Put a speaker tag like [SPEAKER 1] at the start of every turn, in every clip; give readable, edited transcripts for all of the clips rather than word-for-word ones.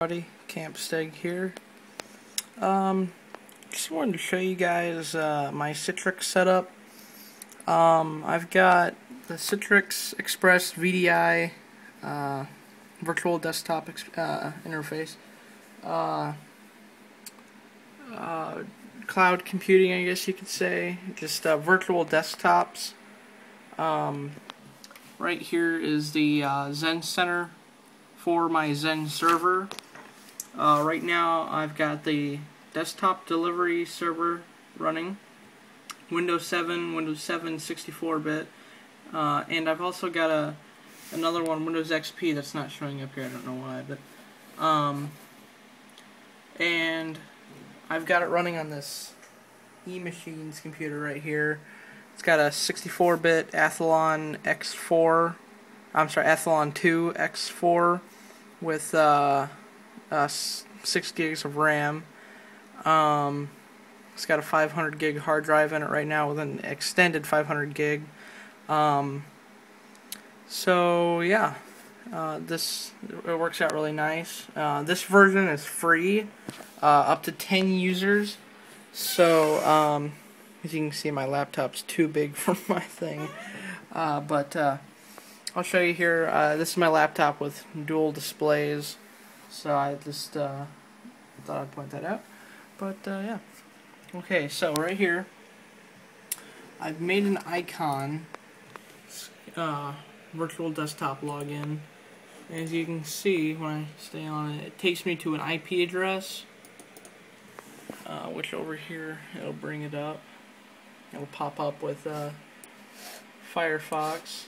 [SPEAKER 1] Camp Steg here. Just wanted to show you guys my Citrix setup. I've got the Citrix Express VDI virtual desktop interface, cloud computing, I guess you could say, just virtual desktops. Right here is the Xen Center for my Xen server. Right now I've got the desktop delivery server running, Windows 7 64-bit, and I've also got another one, Windows XP, that's not showing up here, I don't know why, but and I've got it running on this eMachines computer right here. It's got a 64-bit Athlon X4, Athlon 2 X4 with 6 gigs of RAM. It's got a 500 gig hard drive in it right now with an extended 500 gig. So yeah, it works out really nice. This version is free, up to 10 users. So as you can see, my laptop's too big for my thing. But I'll show you here. This is my laptop with dual displays. So I just thought I'd point that out. But yeah. Okay, so right here, I've made an icon, virtual desktop login. As you can see, when I stay on it, it takes me to an IP address, which over here, it'll bring it up. It'll pop up with Firefox.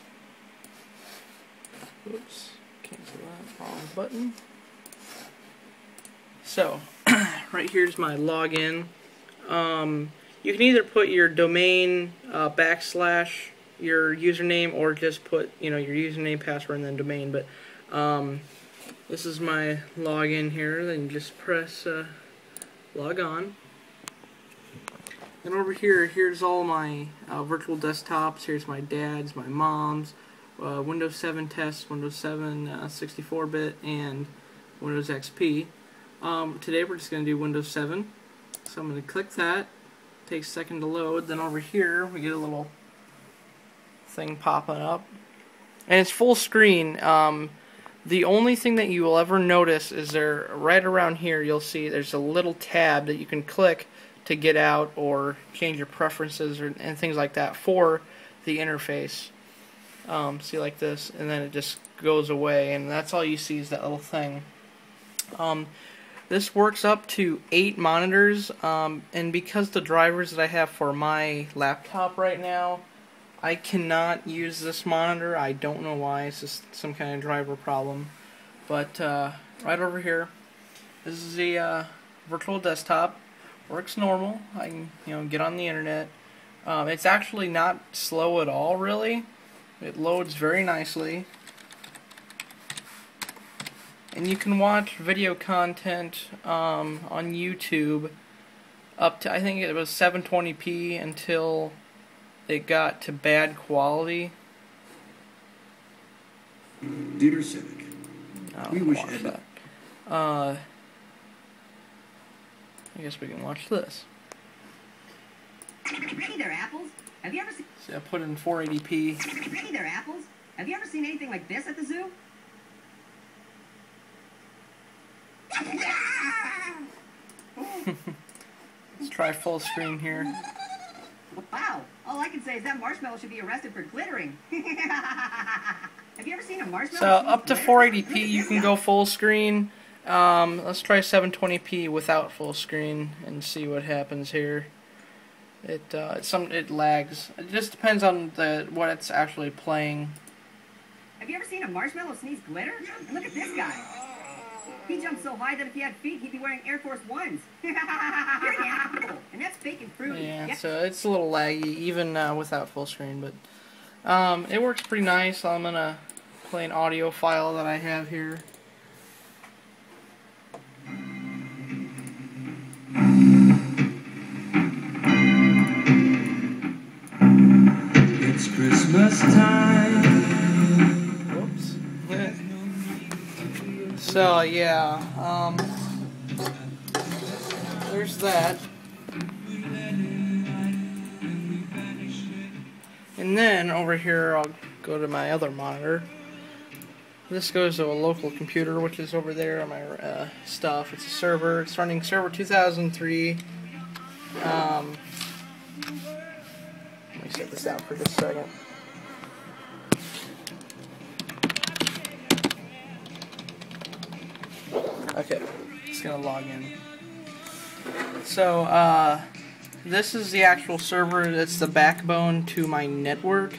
[SPEAKER 1] Oops, cancel that, wrong button. So, right here's my login. You can either put your domain backslash your username, or just put your username, password, and then domain. But this is my login here. Then you just press log on. And over here, here's all my virtual desktops. Here's my dad's, my mom's, Windows 7 tests, Windows 7 64-bit, and Windows XP. Today we're just going to do Windows 7. So I'm going to click that. It takes a second to load. Then over here we get a little thing popping up. And it's full screen. The only thing that you will ever notice is there, right around here, you'll see there's a little tab that you can click to get out or change your preferences and things like that for the interface. See, like this, and then it just goes away, and that's all you see is that little thing. This works up to 8 monitors, and because the drivers that I have for my laptop right now, I cannot use this monitor. I don't know why. It's just some kind of driver problem. But right over here, this is the virtual desktop. Works normal. I can get on the internet. It's actually not slow at all, really. It loads very nicely. And you can watch video content on YouTube up to, I think it was 720p until it got to bad quality.
[SPEAKER 2] Dear Civic, we wish
[SPEAKER 1] that. I guess we can watch this.
[SPEAKER 3] Hey there, Apples. Have you ever seen...
[SPEAKER 1] See, I put in 480p.
[SPEAKER 3] Hey there, Apples. Have you ever seen anything like this at the zoo?
[SPEAKER 1] Let's try full screen here.
[SPEAKER 3] Wow. All I can say is that marshmallow should be arrested for glittering. Have you ever seen a marshmallow?
[SPEAKER 1] So up to 480p you can go full screen. Let's try 720p without full screen and see what happens here. It lags. It just depends on what it's actually playing.
[SPEAKER 3] Have you ever seen a marshmallow sneeze glitter? And look at this guy. He jumped so high that if he had feet, he'd be wearing Air Force Ones. You're an apple, and that's fake and fruity.
[SPEAKER 1] Yeah, so it's a little laggy even without full screen, but it works pretty nice. I'm gonna play an audio file that I have here.
[SPEAKER 2] It's Christmas time.
[SPEAKER 1] Whoops. So yeah, There's that. And then over here, I'll go to my other monitor. This goes to a local computer, which is over there on my stuff. It's a server. It's running server 2003. Let me set this down for just a second. Okay, just gonna log in. So, this is the actual server that's the backbone to my network.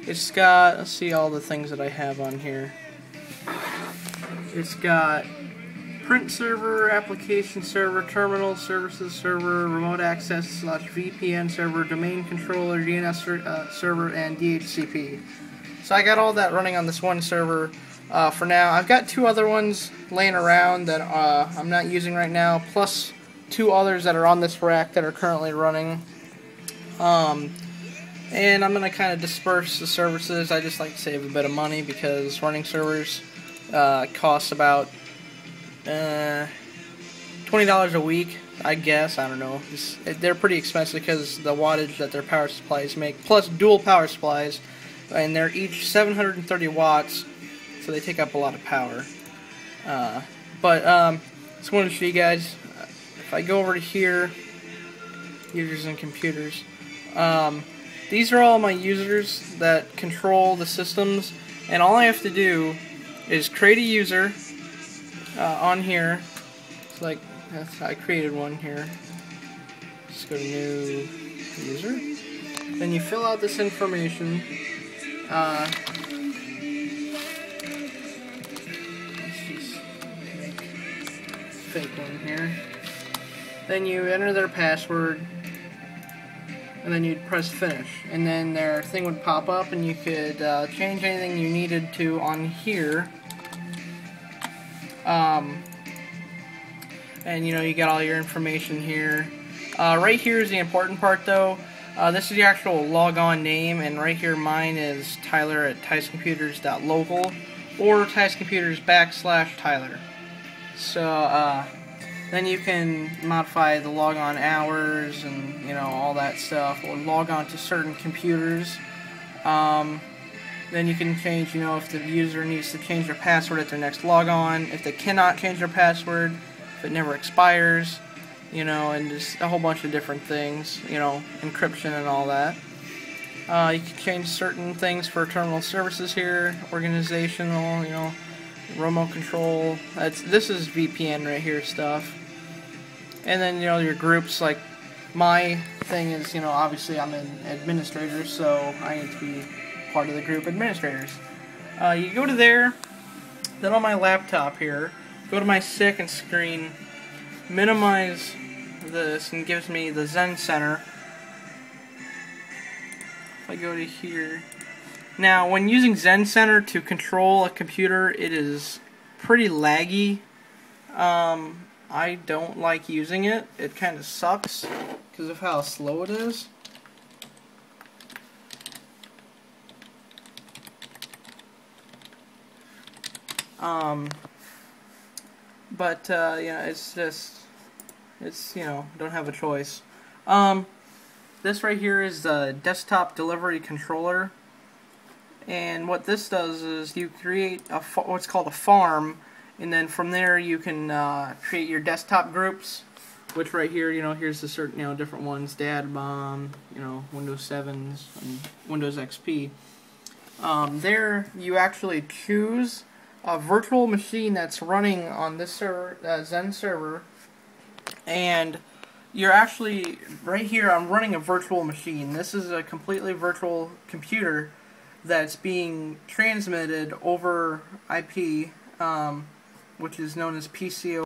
[SPEAKER 1] It's got, let's see all the things that I have on here. It's got print server, application server, terminal services server, remote access / VPN server, domain controller, DNS server, and DHCP. So I got all that running on this one server for now. I've got 2 other ones laying around that I'm not using right now, plus 2 others that are on this rack that are currently running. And I'm going to kind of disperse the services. I just like to save a bit of money because running servers costs about $20 a week, I guess. I don't know. They're pretty expensive because the wattage that their power supplies make, plus dual power supplies, and they're each 730 watts, so they take up a lot of power. Just wanted to show you guys. If I go over to here, users and computers, these are all my users that control the systems, and all I have to do is create a user on here. It's like, I created one here. Just go to new user. Then you fill out this information. Let's just make a fake one here. Then you enter their password, and then you'd press finish, and then their thing would pop up, and you could change anything you needed to on here. And you know, you got all your information here. Right here is the important part, though. This is the actual logon name, and right here mine is Tyler at TiceComputers.local or TiceComputers /Tyler. So then you can modify the logon hours and, you know, all that stuff, or log on to certain computers. Then you can change, you know, if the user needs to change their password at their next logon, if they cannot change their password, if it never expires, you know, and just a whole bunch of different things, you know, encryption and all that. You can change certain things for terminal services here, organizational, you know, remote control. This is VPN right here stuff. And then, you know, your groups, like my thing is, you know, obviously I'm an administrator, so I need to be part of the group administrators. You go to there, then on my laptop here, go to my second screen, minimize this, and gives me the Xen Center. If I go to here, now when using Xen Center to control a computer, it is pretty laggy. I don't like using it. It kind of sucks because of how slow it is. Yeah, it's, you know, don't have a choice. This right here is the desktop delivery controller, and what this does is you create what's called a farm, and then from there you can create your desktop groups, which right here, you know, here's the certain, you know, different ones, Dad, Mom, you know, Windows 7s and Windows XP. There you actually choose a virtual machine that's running on this server, Xen server, and you're actually, right here, I'm running a virtual machine. This is a completely virtual computer that's being transmitted over IP, which is known as PCO.